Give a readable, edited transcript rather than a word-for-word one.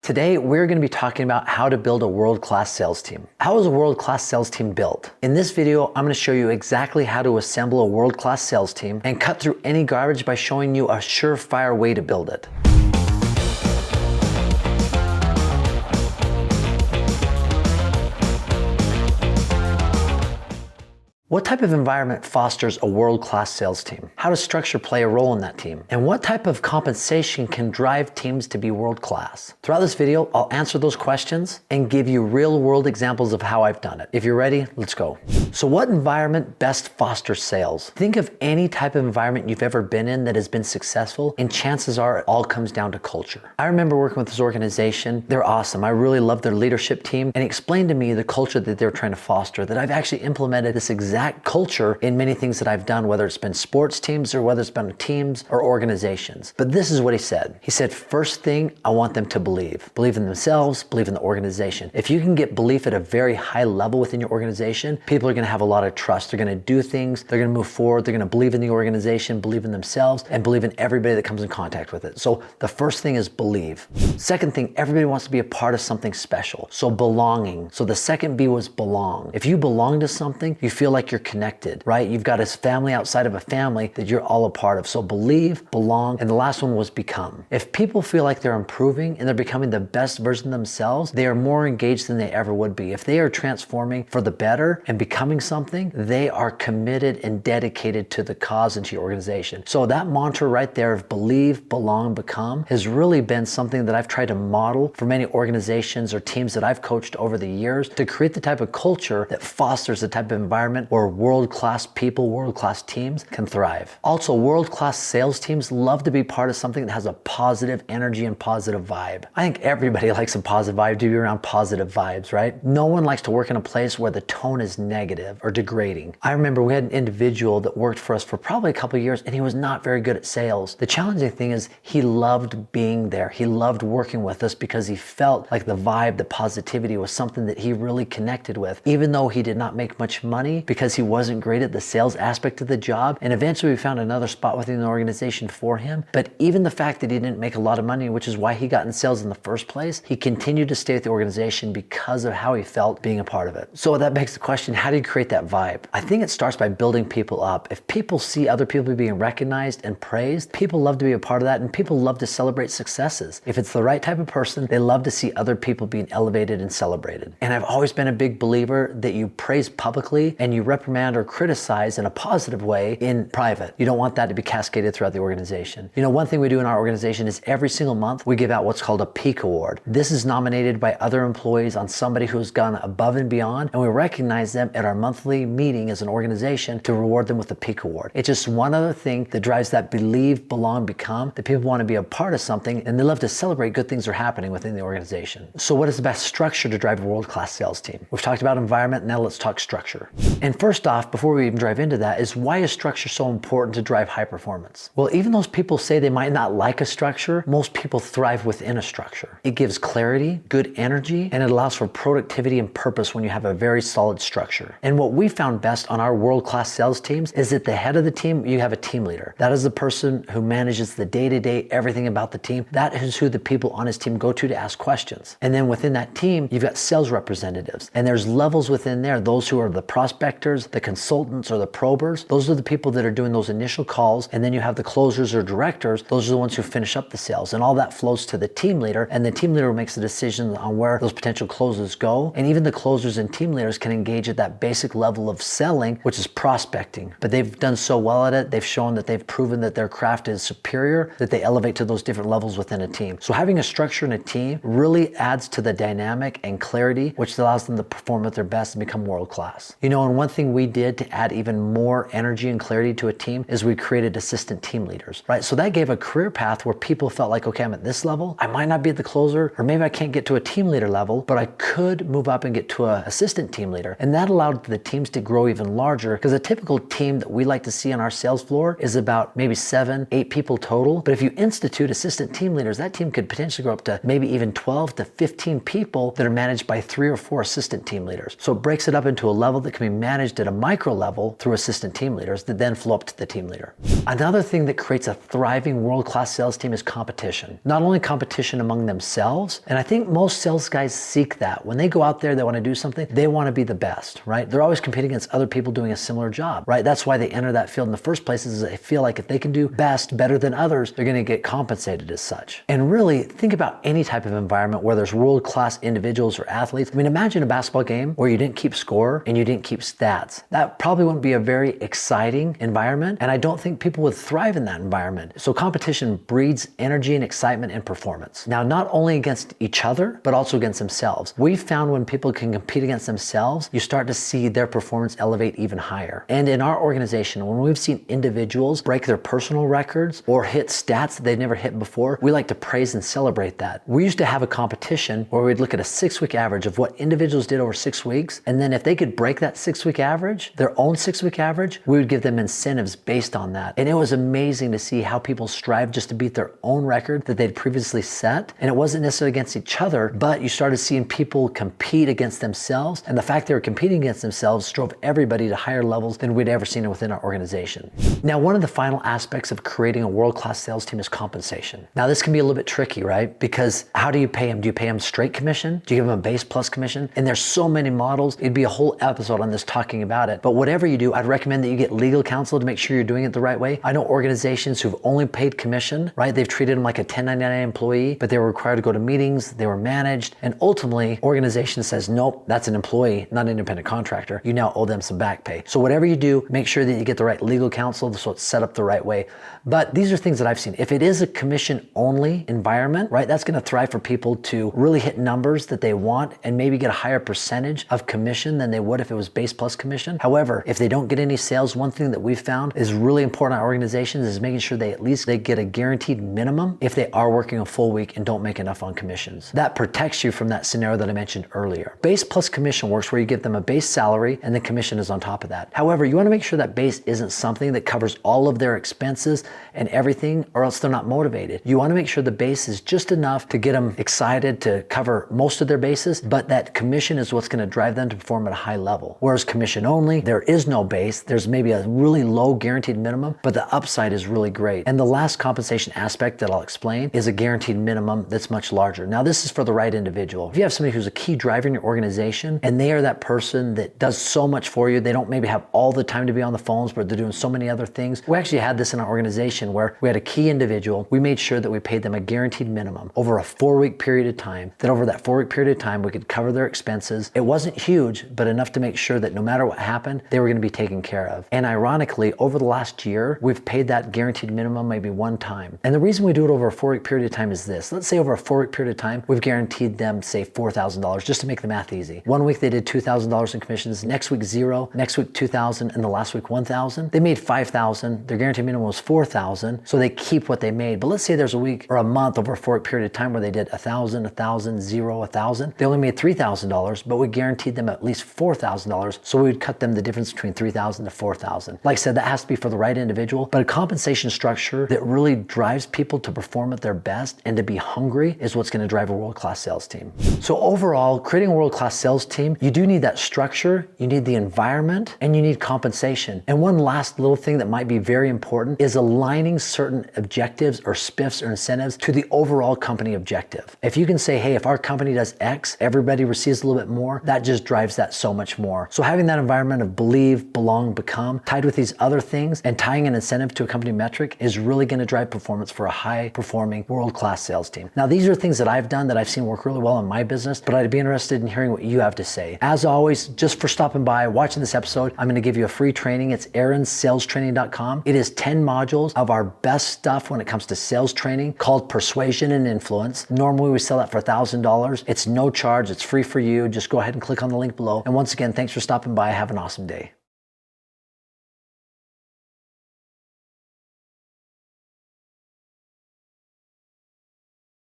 Today, we're going to be talking about how to build a world-class sales team. How is a world-class sales team built? In this video, I'm going to show you exactly how to assemble a world-class sales team and cut through any garbage by showing you a surefire way to build it. What type of environment fosters a world-class sales team? How does structure play a role in that team? And what type of compensation can drive teams to be world-class? Throughout this video, I'll answer those questions and give you real-world examples of how I've done it. If you're ready, let's go. So what environment best fosters sales? Think of any type of environment you've ever been in that has been successful, and chances are it all comes down to culture. I remember working with this organization. They're awesome. I really loved their leadership team, and explained to me the culture that they're trying to foster, that I've actually implemented this exact culture in many things that I've done, whether it's been sports teams or whether it's been teams or organizations. But this is what he said. He said, first thing, I want them to believe. Believe in themselves, believe in the organization. If you can get belief at a very high level within your organization, people are going to have a lot of trust. They're going to do things, they're going to move forward, they're going to believe in the organization, believe in themselves, and believe in everybody that comes in contact with it. So the first thing is believe. Second thing, everybody wants to be a part of something special. So belonging. So the second B was belong. If you belong to something, you feel like you're connected, right? You've got a family outside of a family that you're all a part of. So believe, belong, and the last one was become. If people feel like they're improving and they're becoming the best version of themselves, they are more engaged than they ever would be. If they are transforming for the better and becoming something, they are committed and dedicated to the cause and to your organization. So that mantra right there of believe, belong, become has really been something that I've tried to model for many organizations or teams that I've coached over the years to create the type of culture that fosters the type of environment where world-class people, world-class teams can thrive. Also, world-class sales teams love to be part of something that has a positive energy and positive vibe. I think everybody likes a positive vibe, to be around positive vibes, right? No one likes to work in a place where the tone is negative or degrading. I remember we had an individual that worked for us for probably a couple of years, and he was not very good at sales. The challenging thing is he loved being there. He loved working with us because he felt like the vibe, the positivity was something that he really connected with, even though he did not make much money because he wasn't great at the sales aspect of the job. And eventually we found another spot within the organization for him. But even the fact that he didn't make a lot of money, which is why he got in sales in the first place, he continued to stay with the organization because of how he felt being a part of it. So that begs the question, how do you create that vibe? I think it starts by building people up. If people see other people being recognized and praised, people love to be a part of that, and people love to celebrate successes. If it's the right type of person, they love to see other people being elevated and celebrated. And I've always been a big believer that you praise publicly and you reprimand or criticize in a positive way in private. You don't want that to be cascaded throughout the organization. You know, one thing we do in our organization is every single month we give out what's called a Peak Award. This is nominated by other employees on somebody who's gone above and beyond, and we recognize them at our monthly meeting as an organization to reward them with the Peak Award. It's just one other thing that drives that believe, belong, become, that people want to be a part of something and they love to celebrate good things are happening within the organization. So what is the best structure to drive a world-class sales team? We've talked about environment, now let's talk structure. And first off, before we even drive into that, is why is structure so important to drive high performance? Well, even those people say they might not like a structure, most people thrive within a structure. It gives clarity, good energy, and it allows for productivity and purpose when you have a very solid structure. And what we found best on our world-class sales teams is at the head of the team, you have a team leader. That is the person who manages the day-to-day, everything about the team. That is who the people on his team go to ask questions. And then within that team, you've got sales representatives. And there's levels within there, those who are the prospectors, the consultants, or the probers. Those are the people that are doing those initial calls. And then you have the closers or directors. Those are the ones who finish up the sales. And all that flows to the team leader. And the team leader makes the decision on where those potential closes go. And even the closers and team leaders can engage at that basic level of selling, which is prospecting. But they've done so well at it. They've shown that they've proven that their craft is superior, that they elevate to those different levels within a team. So having a structure in a team really adds to the dynamic and clarity, which allows them to perform at their best and become world class. You know, and one thing we did to add even more energy and clarity to a team is we created assistant team leaders, right? So that gave a career path where people felt like, okay, I'm at this level. I might not be at the closer, or maybe I can't get to a team leader level, but I could move up and get to an assistant team leader. And that allowed the teams to grow even larger, because a typical team that we like to see on our sales floor is about maybe 7, 8 people total. But if you institute assistant team leaders, that team could potentially grow up to maybe even 12 to 15 people that are managed by 3 or 4 assistant team leaders. So it breaks it up into a level that can be managed managed at a micro level through assistant team leaders that then flow up to the team leader. Another thing that creates a thriving world-class sales team is competition. Not only competition among themselves, and I think most sales guys seek that. When they go out there, they want to do something, they want to be the best, right? They're always competing against other people doing a similar job, right? That's why they enter that field in the first place, is they feel like if they can do best, better than others, they're going to get compensated as such. And really, think about any type of environment where there's world-class individuals or athletes. I mean, imagine a basketball game where you didn't keep score and you didn't keep stats. That probably wouldn't be a very exciting environment, and I don't think people would thrive in that environment. So competition breeds energy and excitement and performance. Now, not only against each other, but also against themselves. We've found when people can compete against themselves, you start to see their performance elevate even higher. And in our organization, when we've seen individuals break their personal records or hit stats that they've never hit before, we like to praise and celebrate that. We used to have a competition where we'd look at a 6-week average of what individuals did over 6 weeks, and then if they could break that 6-week average, their own 6-week average, we would give them incentives based on that. And it was amazing to see how people strive just to beat their own record that they'd previously set. And it wasn't necessarily against each other, but you started seeing people compete against themselves, and the fact they were competing against themselves drove everybody to higher levels than we'd ever seen within our organization. Now, one of the final aspects of creating a world-class sales team is compensation. Now, this can be a little bit tricky, right? Because how do you pay them? Do you pay them straight commission? Do you give them a base plus commission? And there's so many models. It'd be a whole episode on this talking about it. But whatever you do, I'd recommend that you get legal counsel to make sure you're doing it the right way. I know organizations who've only paid commission, right? They've treated them like a 1099 employee, but they were required to go to meetings, they were managed, and ultimately, organization says, nope, that's an employee, not an independent contractor. You now owe them some back pay. So whatever you do, make sure that you get the right legal counsel so it's set up the right way. But these are things that I've seen. If it is a commission-only environment, right, that's going to thrive for people to really hit numbers that they want and maybe get a higher percentage of commission than they would if it was base plus commission. However, if they don't get any sales, one thing that we've found is really important in organizations is making sure they get a guaranteed minimum if they are working a full week and don't make enough on commissions. That protects you from that scenario that I mentioned earlier. Base plus commission works where you give them a base salary and the commission is on top of that. However, you want to make sure that base isn't something that covers all of their expenses and everything, or else they're not motivated. You want to make sure the base is just enough to get them excited to cover most of their bases, but that commission is what's going to drive them to perform at a high level. Whereas commission only, there is no base. There's maybe a really low guaranteed minimum, but the upside is really great. And the last compensation aspect that I'll explain is a guaranteed minimum that's much larger. Now, this is for the right individual. If you have somebody who's a key driver in your organization and they are that person that does so much for you, they don't maybe have all the time to be on the phones, but they're doing so many other things. We actually had this in our organization where we had a key individual. We made sure that we paid them a guaranteed minimum over a 4-week period of time, that over that 4-week period of time, we could cover their expenses. It wasn't huge, but enough to make sure that no matter what happened, they were going to be taken care of. And ironically, over the last year, we've paid that guaranteed minimum maybe one time. And the reason we do it over a 4-week period of time is this. Let's say over a 4-week period of time, we've guaranteed them, say, $4,000, just to make the math easy. One week they did $2,000 in commissions, next week $0, next week $2,000, and the last week $1,000. They made $5,000. Their guaranteed minimum was $4,000, so they keep what they made. But let's say there's a week or a month over a 4-week period of time where they did $1,000, $1,000, $0, $1,000. They only made $3,000, but we guaranteed them at least $4,000, so we would cut them the difference between $3,000 to $4,000. Like I said, that has to be for the right individual, but a compensation structure that really drives people to perform at their best and to be hungry is what's going to drive a world-class sales team. So overall, creating a world-class sales team, you do need that structure, you need the environment, and you need compensation. And one last little thing that might be very important is aligning certain objectives or spiffs or incentives to the overall company objective. If you can say, hey, if our company does X, everybody receives a little bit more, that just drives that so much more. So having that environment of believe, belong, become, tied with these other things and tying an incentive to a company metric is really going to drive performance for a high-performing, world-class sales team. Now, these are things that I've done that I've seen work really well in my business, but I'd be interested in hearing what you have to say. As always, just for stopping by, watching this episode, I'm going to give you a free training. It's aaronsalstraining.com. It is 10 modules of our best stuff when it comes to sales training called Persuasion and Influence. Normally, we sell that for $1,000. It's no charge. It's free for you. Just go ahead and click on the link below. And once again, thanks for stopping by. Have an awesome day.